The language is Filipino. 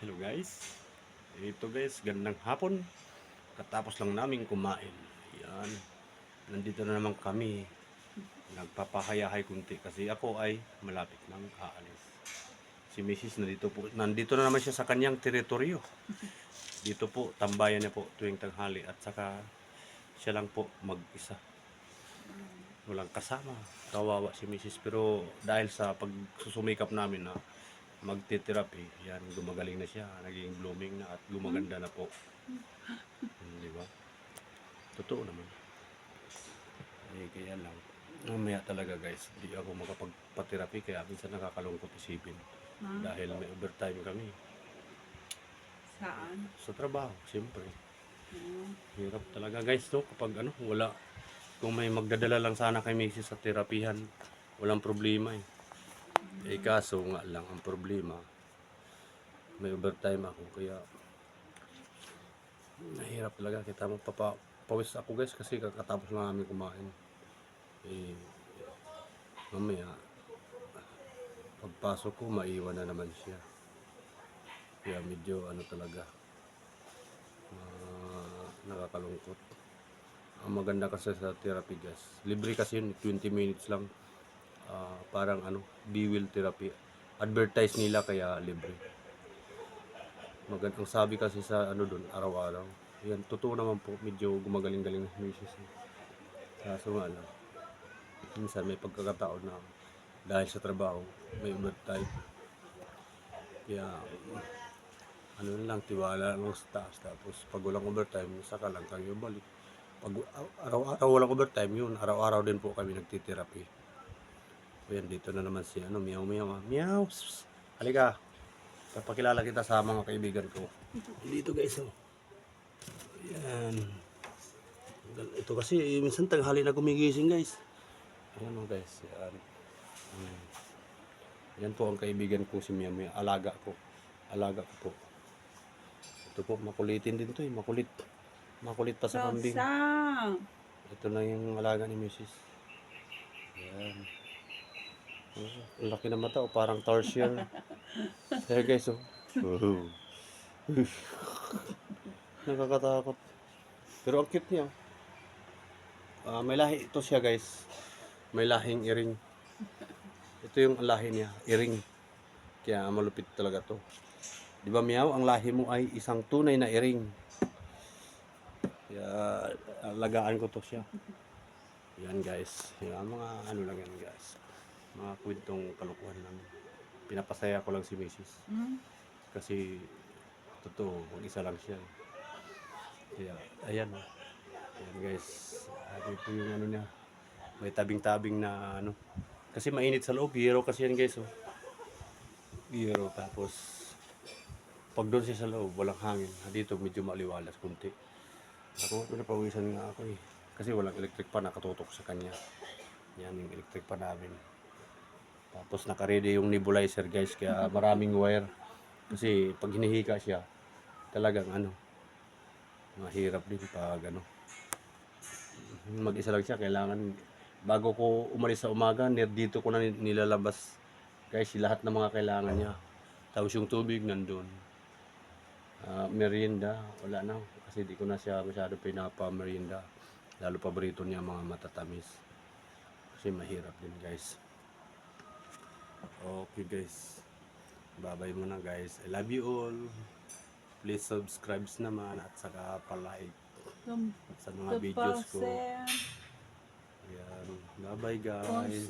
Hello guys. Ito guys, gandang hapon. Katapos lang namin kumain. Yan. Nandito na naman kami. Nagpapahayahay kunti kasi ako ay malapit nang aalis. Si Mrs. nandito na naman siya sa kanyang teritoryo. Dito po, tambayan niya po tuwing tanghali at saka siya lang po mag-isa. Walang kasama. Kawawa si Mrs. Pero dahil sa pagsusumikap namin na magte-therapy, yan, gumagaling na siya, naging blooming na at gumaganda na po. Di ba? Totoo naman. Kaya lang, mamaya talaga guys, di ako makapagpa-therapy kaya minsan nakakalungkot isipin. Dahil may overtime kami. Saan? Sa trabaho, siyempre. Hirap talaga guys, no? Kapag wala, kung may magdadala lang sana kay Mrs. sa terapihan, walang problema eh. Kaso nga lang ang problema, may overtime ako kaya nahirap talaga. Kita magpapawis ako guys kasi kakatapos lang namin kumain. Mamaya pagpasok ko maiwan na naman siya. Kaya medyo talaga nakakalungkot. Ang maganda kasi sa therapy guys, libre kasi yun, 20 minutes lang. Parang B-Will therapy. Advertise nila kaya libre. Magandang sabi kasi sa doon, araw-araw. Yan, totoo naman po, medyo gumagaling-galing na misis. Kaso nga lang, minsan may pagkakataon na dahil sa trabaho, may overtime. Kaya, lang, tiwala lang sa taas. Tapos, pag walang overtime, saka lang kayo balik. Pag araw-araw walang overtime, yun, araw-araw din po kami nagtitherapy. Ayan, dito na naman si meow meow. Meow. Halika. Papakilala kita sa mga kaibigan ko. Dito guys, Ayan. Ito kasi, minsan tanghali na gumigising guys. Ayan guys. Ayan. Yan po ang kaibigan ko si Meow Meow. Alaga ko. Alaga ko po. Ito po, makulitin din to eh. Makulit. Makulit pa sa kambing. Ito na yung alaga ni Mrs. Ayan. Ang laki ng mata, parang tarsier. Kaya guys, nakakatakot. Pero ang cute niya. May lahi ito siya guys. May lahing iring. Ito yung lahi niya, iring. Kaya malupit talaga to. Di ba Meow, ang lahi mo ay isang tunay na iring. Kaya alagaan ko to siya. Yan guys. Yan, mga lang yan guys. Mga kwentong kalukuhan namin. Pinapasaya ko lang si Mrs. Kasi totoo, mag-isa lang siya. Kaya ayan. Ayan guys. Ito yung niya. May tabing-tabing na Kasi mainit sa loob. Biro kasi yan guys. Biro. Tapos pag doon siya sa loob, walang hangin. Dito medyo maliwalas kunti. Ako, pinapawisan nga ako eh. Kasi walang electric pa nakatutok sa kanya. Yan yung electric pa namin. Tapos naka-ready yung nebulizer guys, kaya maraming wire. Kasi pag hinihika siya, talagang mahirap din pag mag-isa lang siya, kailangan bago ko umalis sa umaga, dito ko na nilalabas guys lahat ng mga kailangan niya. Tapos yung tubig nandun. Merienda, wala na. Kasi di ko na siya masyado pinapa-merienda. Lalo paborito niya mga matatamis. Kasi mahirap din guys. Okay guys, bye-bye muna guys. I love you all. Please subscribe naman at saka pa-like sa mga videos ko. Ayan. Bye-bye guys.